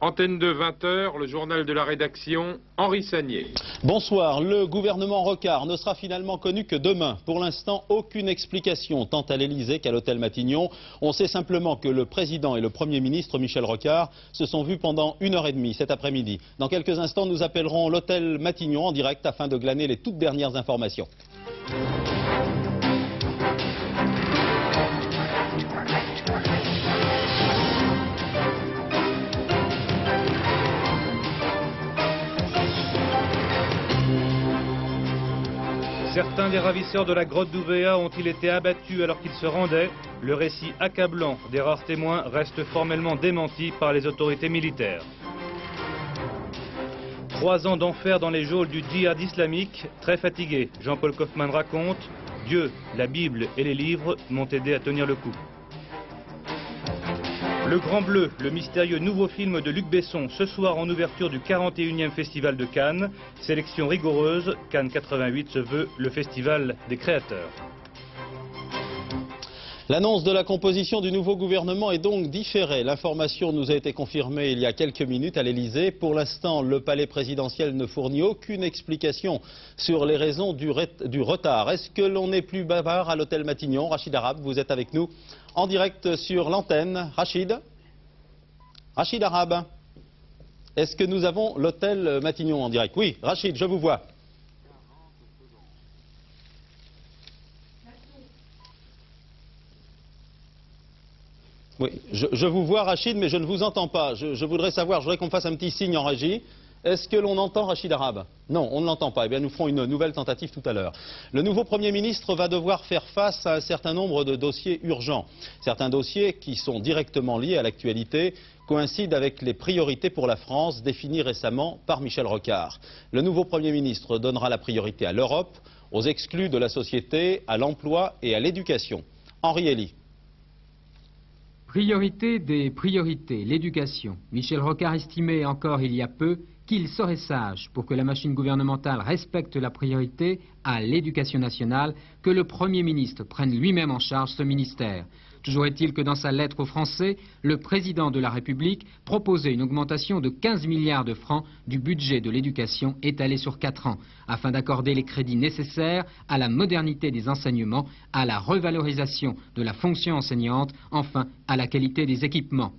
Antenne 2, 20h, le journal de la rédaction, Henri Sagnier. Bonsoir. Le gouvernement Rocard ne sera finalement connu que demain. Pour l'instant, aucune explication, tant à l'Elysée qu'à l'hôtel Matignon. On sait simplement que le président et le Premier ministre, Michel Rocard, se sont vus pendant 1h30 cet après-midi. Dans quelques instants, nous appellerons l'hôtel Matignon en direct afin de glaner les toutes dernières informations. Certains des ravisseurs de la grotte d'Ouvéa ont-ils été abattus alors qu'ils se rendaient? Le récit accablant des rares témoins reste formellement démenti par les autorités militaires. 3 ans d'enfer dans les geôles du djihad islamique, très fatigué. Jean-Paul Kaufmann raconte « Dieu, la Bible et les livres m'ont aidé à tenir le coup ». Le Grand Bleu, le mystérieux nouveau film de Luc Besson, ce soir en ouverture du 41e Festival de Cannes. Sélection rigoureuse, Cannes 88 se veut le festival des créateurs. L'annonce de la composition du nouveau gouvernement est donc différée. L'information nous a été confirmée il y a quelques minutes à l'Elysée. Pour l'instant, le palais présidentiel ne fournit aucune explication sur les raisons du retard. Est-ce que l'on est plus bavard à l'hôtel Matignon? Rachid Arabe, vous êtes avec nous en direct sur l'antenne. Rachid Arabe, est-ce que nous avons l'hôtel Matignon en direct? Oui, Rachid, je vous vois. Oui, je vous vois Rachid, mais je ne vous entends pas. Je voudrais savoir, je voudrais qu'on fasse un petit signe en régie. Est-ce que l'on entend Rachid Arabe? Non, on ne l'entend pas. Eh bien, nous ferons une nouvelle tentative tout à l'heure. Le nouveau Premier ministre va devoir faire face à un certain nombre de dossiers urgents. Certains dossiers qui sont directement liés à l'actualité coïncident avec les priorités pour la France définies récemment par Michel Rocard. Le nouveau Premier ministre donnera la priorité à l'Europe, aux exclus de la société, à l'emploi et à l'éducation. Henri Elie. Priorité des priorités, l'éducation. Michel Rocard estimait encore il y a peu qu'il serait sage pour que la machine gouvernementale respecte la priorité à l'éducation nationale, que le Premier ministre prenne lui-même en charge ce ministère. Toujours est-il que dans sa lettre aux Français, le président de la République proposait une augmentation de 15 milliards de francs du budget de l'éducation étalé sur 4 ans, afin d'accorder les crédits nécessaires à la modernité des enseignements, à la revalorisation de la fonction enseignante, enfin à la qualité des équipements.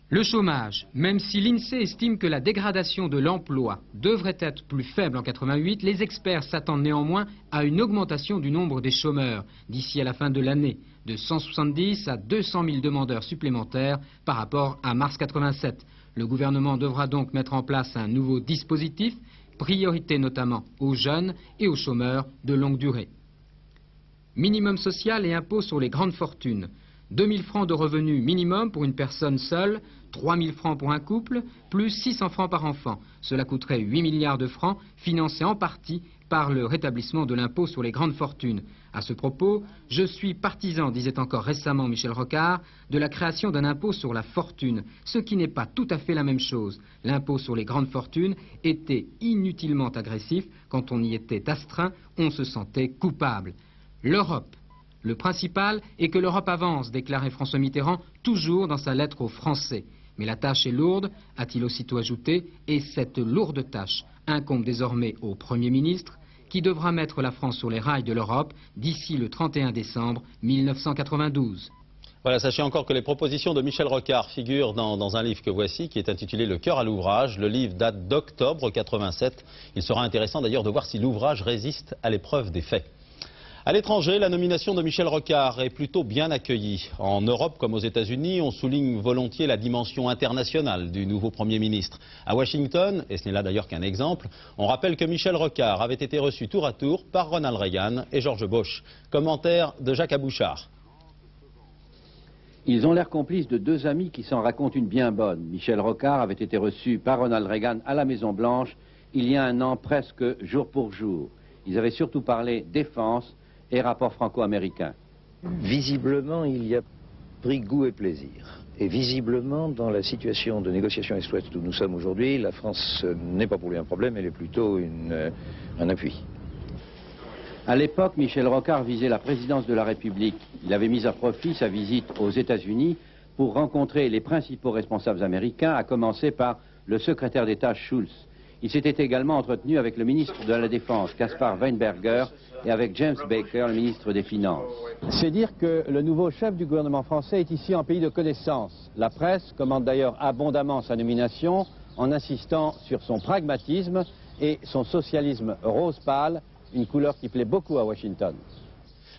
Le chômage, même si l'INSEE estime que la dégradation de l'emploi devrait être plus faible en 88, les experts s'attendent néanmoins à une augmentation du nombre des chômeurs d'ici à la fin de l'année, de 170 à 200 000 demandeurs supplémentaires par rapport à mars 87. Le gouvernement devra donc mettre en place un nouveau dispositif, priorité notamment aux jeunes et aux chômeurs de longue durée. Minimum social et impôt sur les grandes fortunes. 2 000 francs de revenus minimum pour une personne seule, 3 000 francs pour un couple, plus 600 francs par enfant. Cela coûterait 8 milliards de francs, financés en partie par le rétablissement de l'impôt sur les grandes fortunes. À ce propos, je suis partisan, disait encore récemment Michel Rocard, de la création d'un impôt sur la fortune, ce qui n'est pas tout à fait la même chose. L'impôt sur les grandes fortunes était inutilement agressif. Quand on y était astreint, on se sentait coupable. L'Europe. Le principal est que l'Europe avance, déclarait François Mitterrand, toujours dans sa lettre aux Français. Mais la tâche est lourde, a-t-il aussitôt ajouté, et cette lourde tâche incombe désormais au Premier ministre, qui devra mettre la France sur les rails de l'Europe d'ici le 31 décembre 1992. Voilà, sachez encore que les propositions de Michel Rocard figurent dans un livre que voici, qui est intitulé Le cœur à l'ouvrage. Le livre date d'octobre 87. Il sera intéressant d'ailleurs de voir si l'ouvrage résiste à l'épreuve des faits. À l'étranger, la nomination de Michel Rocard est plutôt bien accueillie. En Europe comme aux États-Unis, on souligne volontiers la dimension internationale du nouveau Premier ministre. À Washington, et ce n'est là d'ailleurs qu'un exemple, on rappelle que Michel Rocard avait été reçu tour à tour par Ronald Reagan et George Bush. Commentaire de Jacques Abouchard. Ils ont l'air complices de 2 amis qui s'en racontent une bien bonne. Michel Rocard avait été reçu par Ronald Reagan à la Maison-Blanche il y a 1 an, presque jour pour jour. Ils avaient surtout parlé défense et rapport franco-américain. Visiblement, il y a pris goût et plaisir. Et visiblement, dans la situation de négociation Est-Ouest où nous sommes aujourd'hui, la France n'est pas pour lui un problème, elle est plutôt un appui. À l'époque, Michel Rocard visait la présidence de la République. Il avait mis à profit sa visite aux États-Unis pour rencontrer les principaux responsables américains, à commencer par le secrétaire d'État Schultz. Il s'était également entretenu avec le ministre de la Défense, Caspar Weinberger, et avec James Baker, le ministre des Finances. C'est dire que le nouveau chef du gouvernement français est ici en pays de connaissance. La presse commande d'ailleurs abondamment sa nomination en insistant sur son pragmatisme et son socialisme rose pâle, une couleur qui plaît beaucoup à Washington.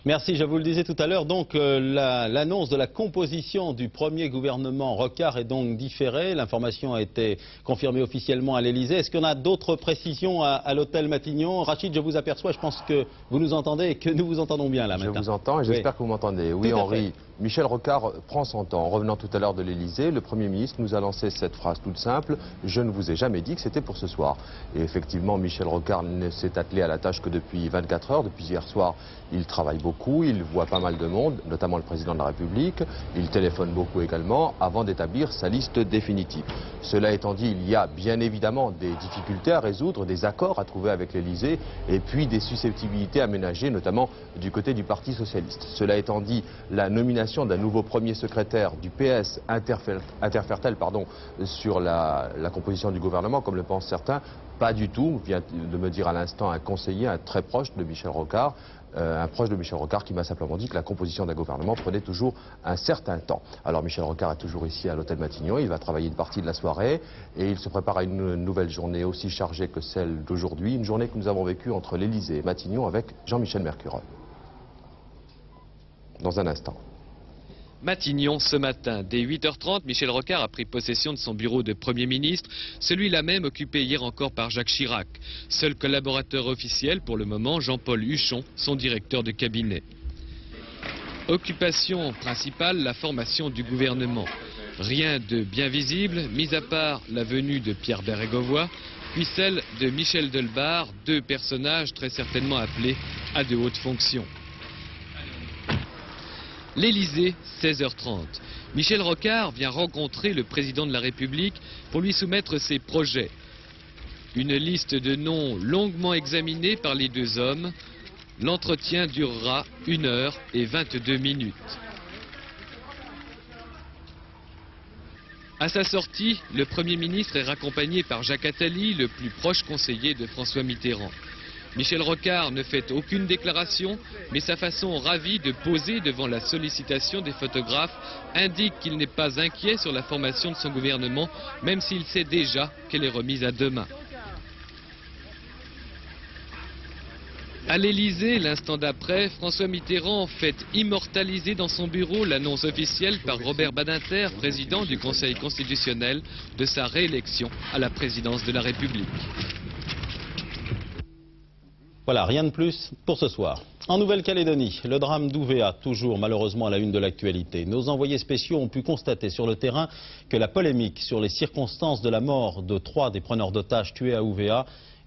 Merci, je vous le disais tout à l'heure, donc l'annonce de la composition du premier gouvernement Rocard est donc différée. L'information a été confirmée officiellement à l'Elysée. Est-ce qu'on a d'autres précisions à l'hôtel Matignon? Rachid, je vous aperçois, je pense que vous nous entendez et que nous vous entendons bien là maintenant. Je vous entends et j'espère que vous m'entendez. Oui, Henri, Michel Rocard prend son temps. En revenant tout à l'heure de l'Elysée, le Premier ministre nous a lancé cette phrase toute simple: je ne vous ai jamais dit que c'était pour ce soir. Et effectivement, Michel Rocard ne s'est attelé à la tâche que depuis 24 heures. Depuis hier soir, il travaille beaucoup, il voit pas mal de monde, notamment le président de la République. Il téléphone beaucoup également avant d'établir sa liste définitive. Cela étant dit, il y a bien évidemment des difficultés à résoudre, des accords à trouver avec l'Elysée et puis des susceptibilité à ménager, notamment du côté du Parti socialiste. Cela étant dit, la nomination d'un nouveau premier secrétaire du PS interfère-t-elle sur la composition du gouvernement, comme le pensent certains? Pas du tout, vient de me dire à l'instant un conseiller, un très proche de Michel Rocard, un proche de Michel Rocard qui m'a simplement dit que la composition d'un gouvernement prenait toujours un certain temps. Alors Michel Rocard est toujours ici à l'hôtel Matignon, il va travailler une partie de la soirée et il se prépare à une nouvelle journée aussi chargée que celle d'aujourd'hui, une journée que nous avons vécue entre l'Elysée et Matignon avec Jean-Michel Mercurol. Dans un instant. Matignon ce matin. Dès 8h30, Michel Rocard a pris possession de son bureau de Premier ministre, celui-là même occupé hier encore par Jacques Chirac. Seul collaborateur officiel pour le moment, Jean-Paul Huchon, son directeur de cabinet. Occupation principale, la formation du gouvernement. Rien de bien visible, mis à part la venue de Pierre Bérégovoy, puis celle de Michel Delbarre, deux personnages très certainement appelés à de hautes fonctions. L'Elysée, 16h30. Michel Rocard vient rencontrer le président de la République pour lui soumettre ses projets. Une liste de noms longuement examinée par les deux hommes. L'entretien durera 1h22. À sa sortie, le Premier ministre est raccompagné par Jacques Attali, le plus proche conseiller de François Mitterrand. Michel Rocard ne fait aucune déclaration, mais sa façon ravie de poser devant la sollicitation des photographes indique qu'il n'est pas inquiet sur la formation de son gouvernement, même s'il sait déjà qu'elle est remise à demain. À l'Elysée, l'instant d'après, François Mitterrand fait immortaliser dans son bureau l'annonce officielle par Robert Badinter, président du Conseil constitutionnel, de sa réélection à la présidence de la République. Voilà, rien de plus pour ce soir. En Nouvelle-Calédonie, le drame d'Ouvéa, toujours malheureusement à la une de l'actualité. Nos envoyés spéciaux ont pu constater sur le terrain que la polémique sur les circonstances de la mort de 3 des preneurs d'otages tués à Ouvéa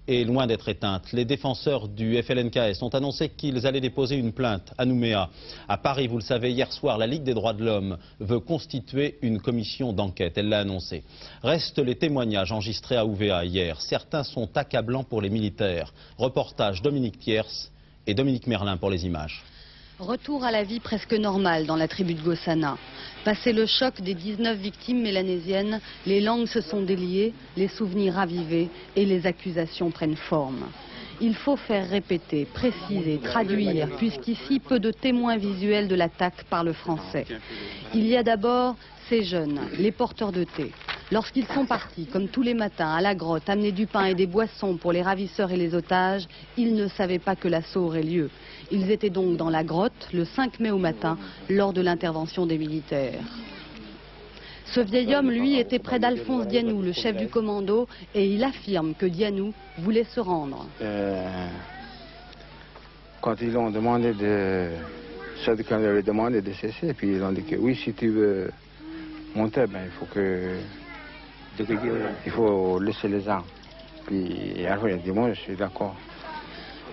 est loin d'être éteinte. Les défenseurs du FLNKS ont annoncé qu'ils allaient déposer une plainte à Nouméa. À Paris, vous le savez, hier soir, la Ligue des droits de l'homme veut constituer une commission d'enquête. Elle l'a annoncé. Restent les témoignages enregistrés à Ouvéa hier. Certains sont accablants pour les militaires. Reportage Dominique Thiers et Dominique Merlin pour les images. Retour à la vie presque normale dans la tribu de Gossana. Passé le choc des 19 victimes mélanésiennes, les langues se sont déliées, les souvenirs ravivés et les accusations prennent forme. Il faut faire répéter, préciser, traduire, puisqu'ici peu de témoins visuels de l'attaque parlent français. Il y a d'abord ces jeunes, les porteurs de thé. Lorsqu'ils sont partis, comme tous les matins, à la grotte, amener du pain et des boissons pour les ravisseurs et les otages, ils ne savaient pas que l'assaut aurait lieu. Ils étaient donc dans la grotte le 5 mai au matin, lors de l'intervention des militaires. Ce vieil homme, lui, était près d'Alphonse Dianou, le chef du commando, et il affirme que Dianou voulait se rendre. Quand ils ont demandé de... Chef du commando avait demandé de cesser, puis ils ont dit que oui, si tu veux monter, ben, il faut laisser les armes. Puis alors il a dit, moi je suis d'accord.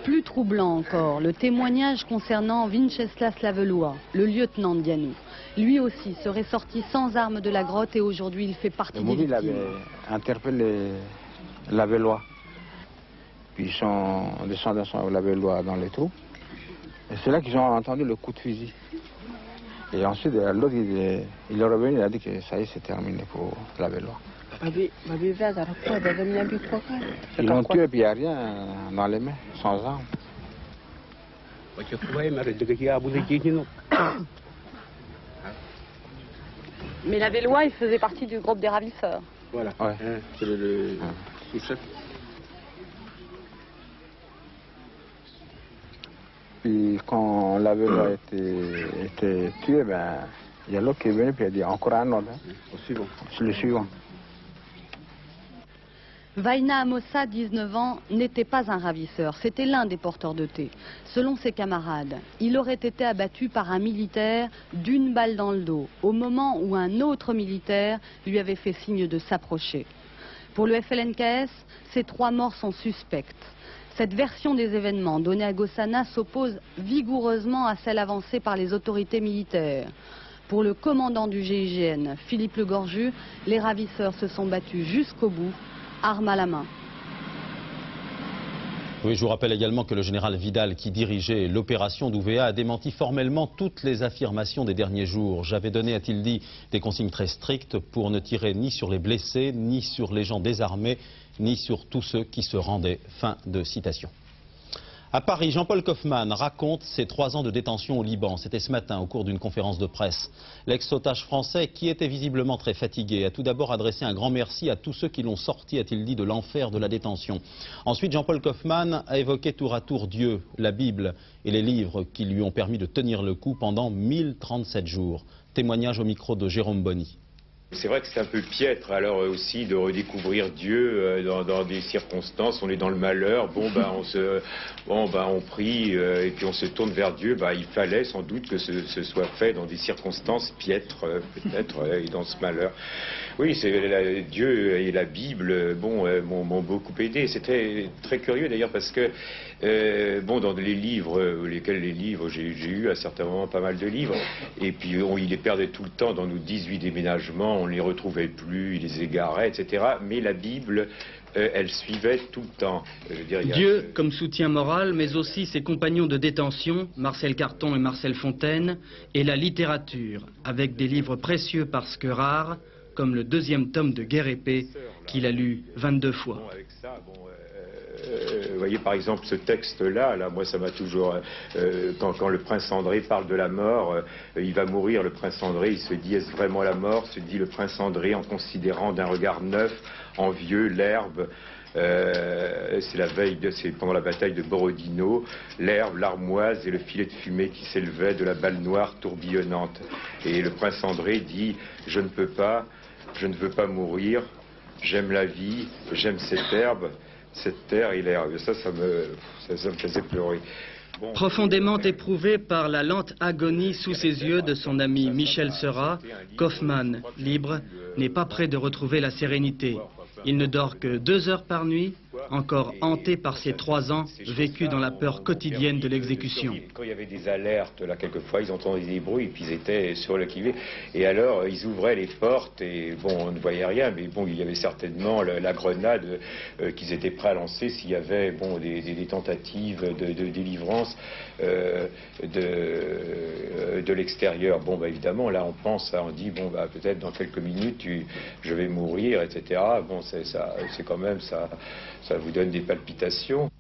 Plus troublant encore, le témoignage concernant Vinceslas Lavelois, le lieutenant de Dianou. Lui aussi serait sorti sans armes de la grotte et aujourd'hui il fait partie des victimes. Il avait interpellé Lavelois. Puis ils sont descendus avec Lavelois dans les trous. Et c'est là qu'ils ont entendu le coup de fusil. Et ensuite, l'autre, il est revenu, il a dit que ça y est, c'est terminé pour la Bellois. Ils l'ont tué et puis il n'y a rien dans les mains, sans armes. Mais la Bellois, il faisait partie du groupe des ravisseurs. Voilà, ouais. C'est le sous-chef. Puis quand la Bellois était tuée, ben, il y a l'autre qui est venu puis il a dit encore un autre. Au suivant. C'est le suivant. Vaina Amossa, 19 ans, n'était pas un ravisseur, c'était l'un des porteurs de thé. Selon ses camarades, il aurait été abattu par un militaire d'une balle dans le dos, au moment où un autre militaire lui avait fait signe de s'approcher. Pour le FLNKS, ces 3 morts sont suspectes. Cette version des événements donnée à Gossana s'oppose vigoureusement à celle avancée par les autorités militaires. Pour le commandant du GIGN, Philippe Le Gorju, les ravisseurs se sont battus jusqu'au bout, arme à la main. Oui, je vous rappelle également que le général Vidal, qui dirigeait l'opération d'Ouvéa, a démenti formellement toutes les affirmations des derniers jours. J'avais donné, a-t-il dit, des consignes très strictes pour ne tirer ni sur les blessés, ni sur les gens désarmés, ni sur tous ceux qui se rendaient. Fin de citation. À Paris, Jean-Paul Kaufmann raconte ses 3 ans de détention au Liban. C'était ce matin au cours d'une conférence de presse. L'ex-otage français, qui était visiblement très fatigué, a tout d'abord adressé un grand merci à tous ceux qui l'ont sorti, a-t-il dit, de l'enfer de la détention. Ensuite, Jean-Paul Kaufmann a évoqué tour à tour Dieu, la Bible et les livres qui lui ont permis de tenir le coup pendant 1037 jours. Témoignage au micro de Jérôme Bonny. C'est vrai que c'est un peu piètre alors aussi de redécouvrir Dieu dans des circonstances, on est dans le malheur, on prie et puis on se tourne vers Dieu, il fallait sans doute que ce soit fait dans des circonstances piètres peut-être et dans ce malheur. Oui, Dieu et la Bible m'ont beaucoup aidé. C'est très curieux d'ailleurs parce que dans les livres, j'ai eu à certains moments pas mal de livres et puis il les perdait tout le temps dans nos 18 déménagements. On ne les retrouvait plus, il les égarait, etc. Mais la Bible, elle suivait tout le temps. Dieu comme soutien moral, mais aussi ses compagnons de détention, Marcel Carton et Marcel Fontaine, et la littérature, avec des livres précieux parce que rares, comme le 2e tome de Guerre et Paix, qu'il a lu 22 fois. Vous voyez par exemple ce texte-là, moi ça m'a toujours... quand le prince André parle de la mort, il va mourir le prince André, il se dit est-ce vraiment la mort, se dit le prince André en considérant d'un regard neuf, envieux, l'herbe. C'est pendant la bataille de Borodino, l'herbe, l'armoise et le filet de fumée qui s'élevait de la balle noire tourbillonnante. Et le prince André dit je ne veux pas mourir, j'aime la vie, j'aime cette herbe. Cette terre et l'herbe, ça me faisait pleurer. Profondément éprouvé par la lente agonie sous ses yeux de son ami Michel Seurat, Kaufmann, libre, n'est pas près de retrouver la sérénité. Il ne dort que 2 heures par nuit, encore hanté par ces 3 ans vécus dans la peur quotidienne de l'exécution. Quand il y avait des alertes, là, quelquefois, ils entendaient des bruits, et puis ils étaient sur le qui-vive. Et alors, ils ouvraient les portes, et on ne voyait rien, mais il y avait certainement la grenade qu'ils étaient prêts à lancer s'il y avait des tentatives de délivrance de l'extérieur. Évidemment, là, on pense, on dit, peut-être dans quelques minutes, je vais mourir, etc. C'est quand même ça vous donne des palpitations.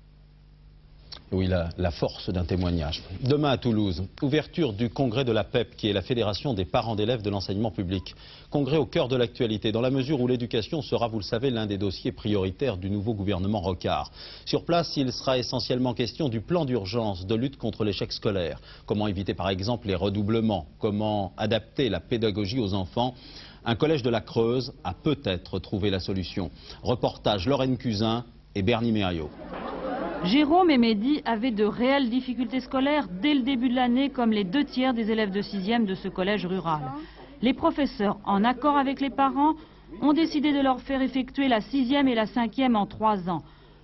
Oui, la force d'un témoignage. Demain à Toulouse, ouverture du congrès de la PEP, qui est la Fédération des parents d'élèves de l'enseignement public. Congrès au cœur de l'actualité, dans la mesure où l'éducation sera, vous le savez, l'un des dossiers prioritaires du nouveau gouvernement Rocard. Sur place, il sera essentiellement question du plan d'urgence de lutte contre l'échec scolaire. Comment éviter par exemple les redoublements? Comment adapter la pédagogie aux enfants? Un collège de la Creuse a peut-être trouvé la solution. Reportage Lorraine Cusin et Bernie Mériot. Jérôme et Mehdi avaient de réelles difficultés scolaires dès le début de l'année, comme les 2 tiers des élèves de 6e de ce collège rural. Les professeurs, en accord avec les parents, ont décidé de leur faire effectuer la 6e et la 5e en 3 ans.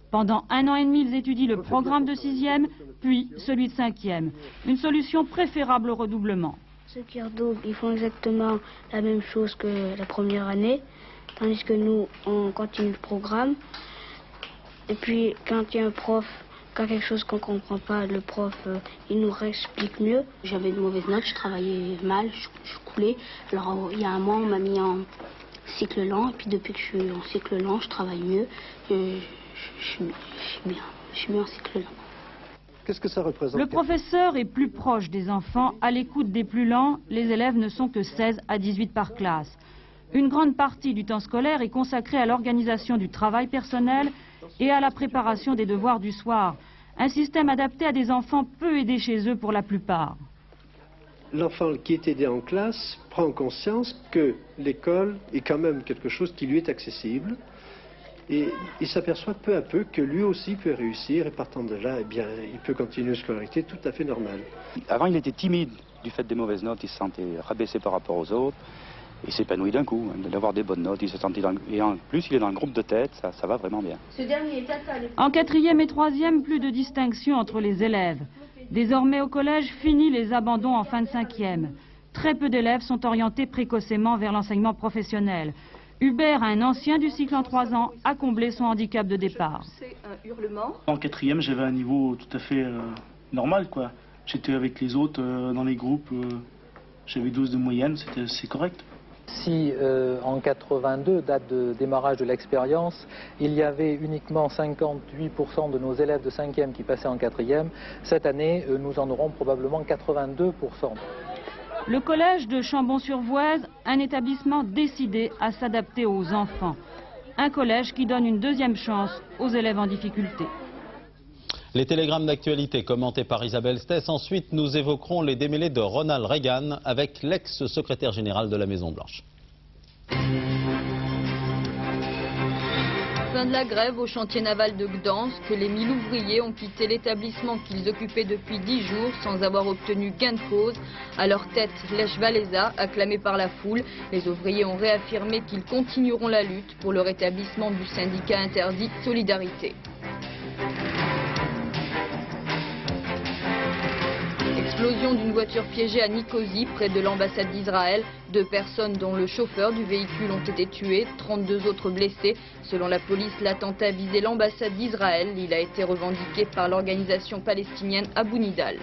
Pendant 1 an et demi, ils étudient le programme de 6e, puis celui de 5e. Une solution préférable au redoublement. Ceux qui redoublent, ils font exactement la même chose que la première année, tandis que nous, on continue le programme. Et puis, quand il y a un prof Quand quelque chose qu'on ne comprend pas, le prof, il nous réexplique mieux. J'avais de mauvaises notes, je travaillais mal, je coulais. Alors il y a un mois, on m'a mis en cycle lent, et puis depuis que je suis en cycle lent, je travaille mieux. Je suis bien en cycle lent. Qu'est-ce que ça représente? Le professeur est plus proche des enfants, à l'écoute des plus lents. Les élèves ne sont que 16 à 18 par classe. Une grande partie du temps scolaire est consacrée à l'organisation du travail personnel et à la préparation des devoirs du soir. Un système adapté à des enfants peu aidés chez eux pour la plupart. L'enfant qui est aidé en classe prend conscience que l'école est quand même quelque chose qui lui est accessible. Et il s'aperçoit peu à peu que lui aussi peut réussir, et partant de là, eh bien, il peut continuer une scolarité tout à fait normale. Avant, il était timide du fait des mauvaises notes, il se sentait rabaissé par rapport aux autres. Il s'épanouit d'un coup, d'avoir des bonnes notes, il se sentit et en plus il est dans le groupe de tête, ça va vraiment bien. En 4e et 3e, plus de distinction entre les élèves. Désormais au collège, fini les abandons en fin de 5e. Très peu d'élèves sont orientés précocement vers l'enseignement professionnel. Hubert, un ancien du cycle en 3 ans, a comblé son handicap de départ. En 4e, j'avais un niveau tout à fait normal, quoi. J'étais avec les autres dans les groupes, j'avais 12 de moyenne, c'est correct. Si en 82, date de démarrage de l'expérience, il y avait uniquement 58% de nos élèves de 5e qui passaient en 4e, cette année, nous en aurons probablement 82%. Le collège de Chambon-sur-Voueize, un établissement décidé à s'adapter aux enfants. Un collège qui donne une deuxième chance aux élèves en difficulté. Les télégrammes d'actualité commentés par Isabelle Stess. Ensuite, nous évoquerons les démêlés de Ronald Reagan avec l'ex-secrétaire général de la Maison-Blanche. Fin de la grève au chantier naval de Gdansk. Les 1000 ouvriers ont quitté l'établissement qu'ils occupaient depuis 10 jours sans avoir obtenu gain de cause. À leur tête, Lech Walesa, acclamé par la foule. Les ouvriers ont réaffirmé qu'ils continueront la lutte pour le rétablissement du syndicat interdit Solidarité. Explosion d'une voiture piégée à Nicosie, près de l'ambassade d'Israël. 2 personnes, dont le chauffeur du véhicule, ont été tuées, 32 autres blessés. Selon la police, l'attentat visait l'ambassade d'Israël. Il a été revendiqué par l'organisation palestinienne Abou Nidal.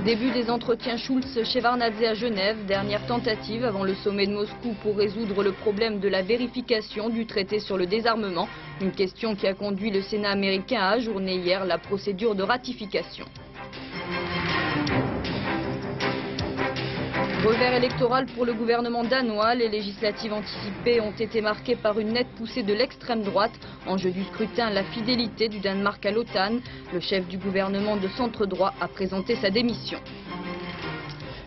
Début des entretiens Schulz-Shevardnadze à Genève, dernière tentative avant le sommet de Moscou pour résoudre le problème de la vérification du traité sur le désarmement. Une question qui a conduit le Sénat américain à ajourner hier la procédure de ratification. Revers électoral pour le gouvernement danois. Les législatives anticipées ont été marquées par une nette poussée de l'extrême droite. Enjeu du scrutin, la fidélité du Danemark à l'OTAN. Le chef du gouvernement de centre droit a présenté sa démission.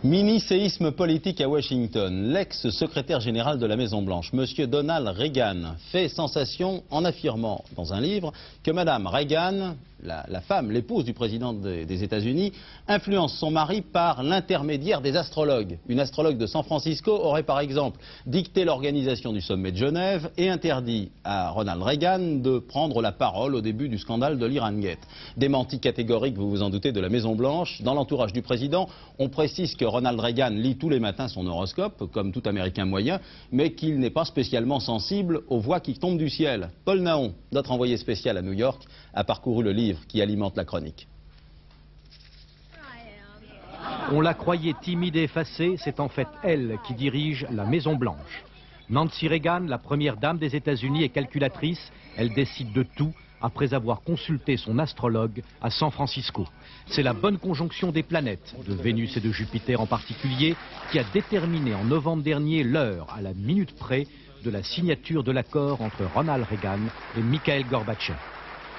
Mini-séisme politique à Washington. L'ex-secrétaire général de la Maison-Blanche, M. Donald Reagan, fait sensation en affirmant dans un livre que Mme Reagan, la femme, l'épouse du président des États-Unis, influence son mari par l'intermédiaire des astrologues. Une astrologue de San Francisco aurait par exemple dicté l'organisation du sommet de Genève et interdit à Ronald Reagan de prendre la parole au début du scandale de l'Irangate. Démenti catégorique, vous vous en doutez, de la Maison-Blanche. Dans l'entourage du président, on précise que Ronald Reagan lit tous les matins son horoscope, comme tout Américain moyen, mais qu'il n'est pas spécialement sensible aux voix qui tombent du ciel. Paul Nahon, notre envoyé spécial à New York, a parcouru le livre qui alimente la chronique. On la croyait timide et effacée, c'est en fait elle qui dirige la Maison-Blanche. Nancy Reagan, la première dame des États-Unis, est calculatrice. Elle décide de tout après avoir consulté son astrologue à San Francisco. C'est la bonne conjonction des planètes, de Vénus et de Jupiter en particulier, qui a déterminé en novembre dernier l'heure, à la minute près, de la signature de l'accord entre Ronald Reagan et Mikhail Gorbatchev.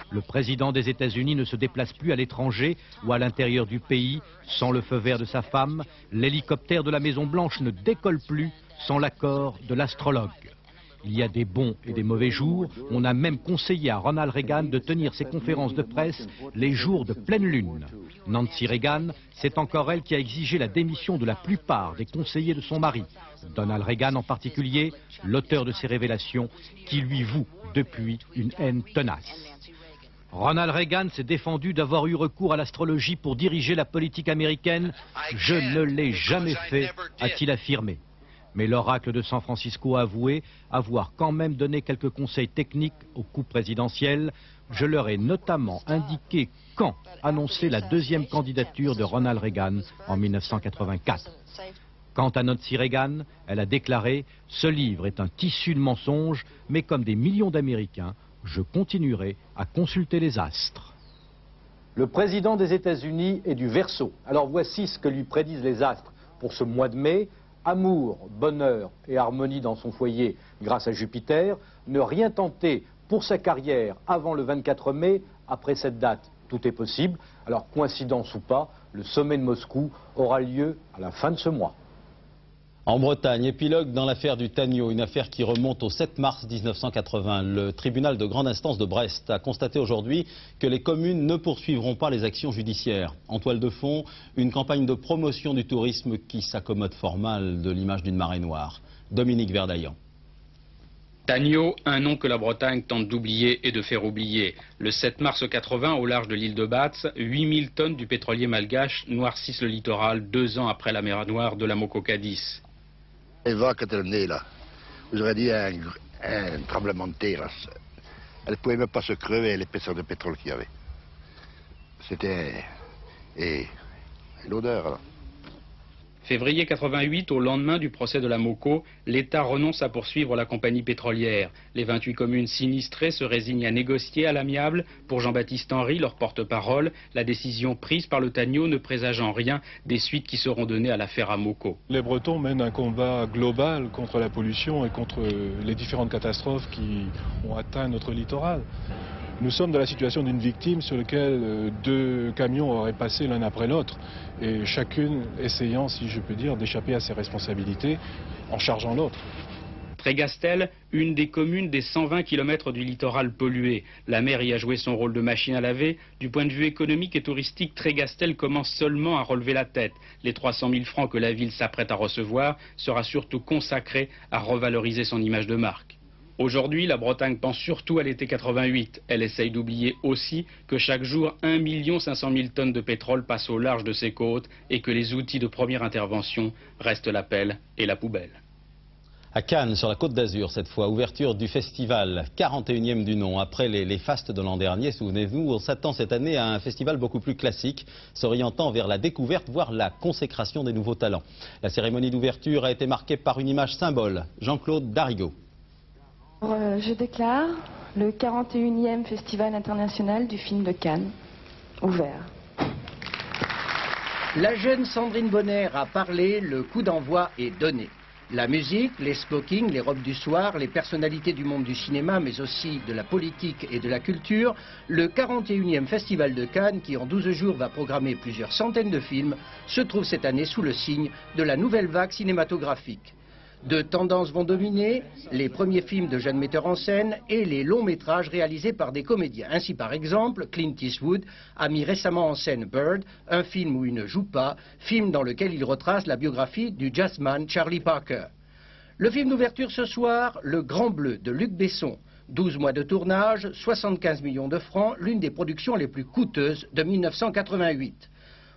Le président des États-Unis ne se déplace plus à l'étranger ou à l'intérieur du pays sans le feu vert de sa femme. L'hélicoptère de la Maison-Blanche ne décolle plus sans l'accord de l'astrologue. Il y a des bons et des mauvais jours. On a même conseillé à Ronald Reagan de tenir ses conférences de presse les jours de pleine lune. Nancy Reagan, c'est encore elle qui a exigé la démission de la plupart des conseillers de son mari. Donald Reagan en particulier, l'auteur de ces révélations, qui lui voue depuis une haine tenace. Ronald Reagan s'est défendu d'avoir eu recours à l'astrologie pour diriger la politique américaine. Je ne l'ai jamais fait, a-t-il affirmé. Mais l'oracle de San Francisco a avoué avoir quand même donné quelques conseils techniques au couple présidentiel. Je leur ai notamment indiqué quand annoncer la deuxième candidature de Ronald Reagan en 1984. Quant à Nancy Reagan, elle a déclaré « Ce livre est un tissu de mensonges, mais comme des millions d'Américains, je continuerai à consulter les astres. » Le président des États-Unis est du Verseau. Alors voici ce que lui prédisent les astres pour ce mois de mai. Amour, bonheur et harmonie dans son foyer grâce à Jupiter. Ne rien tenter pour sa carrière avant le 24 mai. Après cette date, tout est possible. Alors coïncidence ou pas, le sommet de Moscou aura lieu à la fin de ce mois. En Bretagne, épilogue dans l'affaire du Tagno, une affaire qui remonte au 7 mars 1980. Le tribunal de grande instance de Brest a constaté aujourd'hui que les communes ne poursuivront pas les actions judiciaires. En toile de fond, une campagne de promotion du tourisme qui s'accommode fort mal de l'image d'une marée noire. Dominique Verdaillan. Tagno, un nom que la Bretagne tente d'oublier et de faire oublier. Le 7 mars 80, au large de l'île de Batz, 8000 tonnes du pétrolier malgache noircissent le littoral 2 ans après la mer Noire de la Moko-Cadiz. Les vagues quand elle est là, vous aurez dit un tremblement de terre. Elle ne pouvait même pas se crever l'épaisseur de pétrole qu'il y avait. C'était... et l'odeur alors. Février 88, au lendemain du procès de la Moko, l'État renonce à poursuivre la compagnie pétrolière. Les 28 communes sinistrées se résignent à négocier à l'amiable. Pour Jean-Baptiste Henry, leur porte-parole, la décision prise par le Tagno ne présage en rien des suites qui seront données à l'affaire Amoco. Les Bretons mènent un combat global contre la pollution et contre les différentes catastrophes qui ont atteint notre littoral. Nous sommes dans la situation d'une victime sur laquelle 2 camions auraient passé l'un après l'autre, et chacune essayant, si je peux dire, d'échapper à ses responsabilités en chargeant l'autre. Trégastel, une des communes des 120 km du littoral pollué. La mer y a joué son rôle de machine à laver. Du point de vue économique et touristique, Trégastel commence seulement à relever la tête. Les 300 000 francs que la ville s'apprête à recevoir sera surtout consacré à revaloriser son image de marque. Aujourd'hui, la Bretagne pense surtout à l'été 88. Elle essaye d'oublier aussi que chaque jour, 1 500 000 tonnes de pétrole passent au large de ses côtes et que les outils de première intervention restent la pelle et la poubelle. À Cannes, sur la Côte d'Azur, cette fois, ouverture du festival, 41e du nom. Après les fastes de l'an dernier, souvenez-vous, on s'attend cette année à un festival beaucoup plus classique, s'orientant vers la découverte, voire la consécration des nouveaux talents. La cérémonie d'ouverture a été marquée par une image symbole. Jean-Claude Darigo. Je déclare le 41e Festival international du film de Cannes ouvert. La jeune Sandrine Bonner a parlé, le coup d'envoi est donné. La musique, les smokings, les robes du soir, les personnalités du monde du cinéma, mais aussi de la politique et de la culture, le 41e Festival de Cannes, qui en 12 jours va programmer plusieurs centaines de films, se trouve cette année sous le signe de la nouvelle vague cinématographique. Deux tendances vont dominer, les premiers films de jeunes metteurs en scène et les longs métrages réalisés par des comédiens. Ainsi par exemple, Clint Eastwood a mis récemment en scène Bird, un film où il ne joue pas, film dans lequel il retrace la biographie du jazzman Charlie Parker. Le film d'ouverture ce soir, Le Grand Bleu de Luc Besson. 12 mois de tournage, 75 millions de francs, l'une des productions les plus coûteuses de 1988.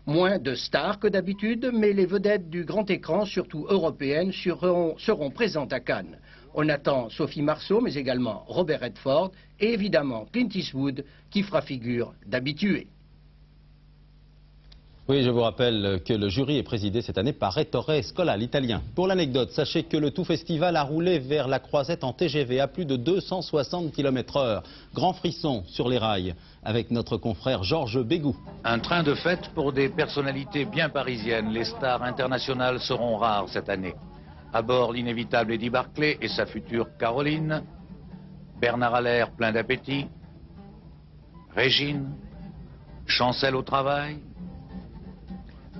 Moins de stars que d'habitude, mais les vedettes du grand écran, surtout européennes, seront présentes à Cannes. On attend Sophie Marceau, mais également Robert Redford et évidemment Clint Eastwood, qui fera figure d'habitué. Oui, je vous rappelle que le jury est présidé cette année par Ettore Scola, l'italien. Pour l'anecdote, sachez que le tout festival a roulé vers la Croisette en TGV à plus de 260 km/h. Grand frisson sur les rails avec notre confrère Georges Bégou. Un train de fête pour des personnalités bien parisiennes. Les stars internationales seront rares cette année. À bord, l'inévitable Eddie Barclay et sa future Caroline. Bernard Allaire plein d'appétit. Régine. Chancel au travail.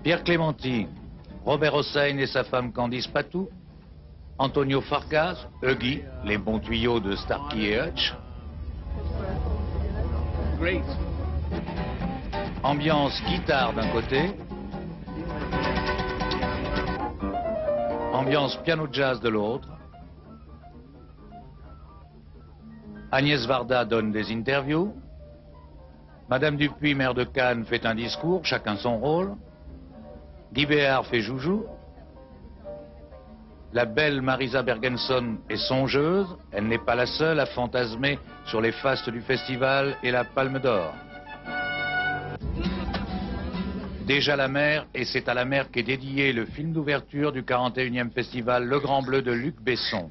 Pierre Clémenti, Robert Hossein et sa femme Candice Patou, Antonio Fargas, Huggy, les bons tuyaux de Starkey et Hutch. Ambiance guitare d'un côté, ambiance piano jazz de l'autre. Agnès Varda donne des interviews. Madame Dupuis, maire de Cannes, fait un discours, chacun son rôle. Guy Béard fait joujou. La belle Marisa Bergenson est songeuse, elle n'est pas la seule à fantasmer sur les fastes du festival et la Palme d'Or. Déjà la mer, et c'est à la mer qu'est dédié le film d'ouverture du 41e festival Le Grand Bleu de Luc Besson.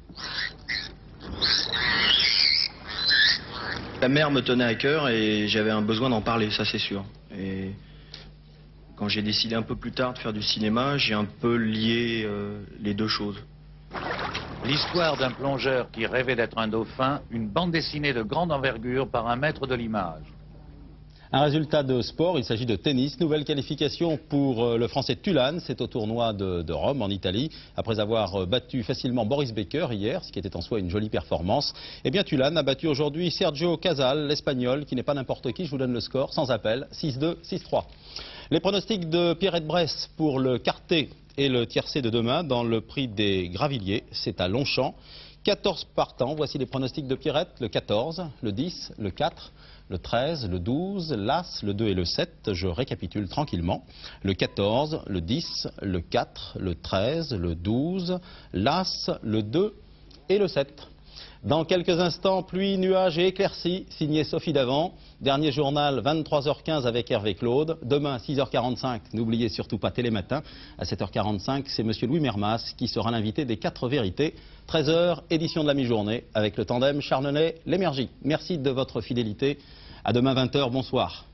La mer me tenait à cœur et j'avais un besoin d'en parler, ça c'est sûr. Et quand j'ai décidé un peu plus tard de faire du cinéma, j'ai un peu lié les deux choses. L'histoire d'un plongeur qui rêvait d'être un dauphin, une bande dessinée de grande envergure par un maître de l'image. Un résultat de sport, il s'agit de tennis. Nouvelle qualification pour le Français Thulan. C'est au tournoi de Rome, en Italie. Après avoir battu facilement Boris Becker hier, ce qui était en soi une jolie performance, eh bien Thulan a battu aujourd'hui Sergio Casal, l'Espagnol, qui n'est pas n'importe qui. Je vous donne le score, sans appel, 6-2, 6-3. Les pronostics de Pierrette Bresse pour le quartet et le tiercé de demain dans le prix des Gravilliers. C'est à Longchamp. 14 partants. Voici les pronostics de Pierrette. Le 14, le 10, le 4... le 13, le 12, l'As, le 2 et le 7, je récapitule tranquillement. Le 14, le 10, le 4, le 13, le 12, l'As, le 2 et le 7. Dans quelques instants, pluie, nuages et éclaircies, signé Sophie Davant. Dernier journal, 23h15 avec Hervé Claude. Demain, 6h45, n'oubliez surtout pas Télématin. À 7h45, c'est monsieur Louis Mermas qui sera l'invité des 4 vérités. 13h, édition de la mi-journée avec le tandem Charnenay-Lémergie. Merci de votre fidélité. À demain 20h, bonsoir.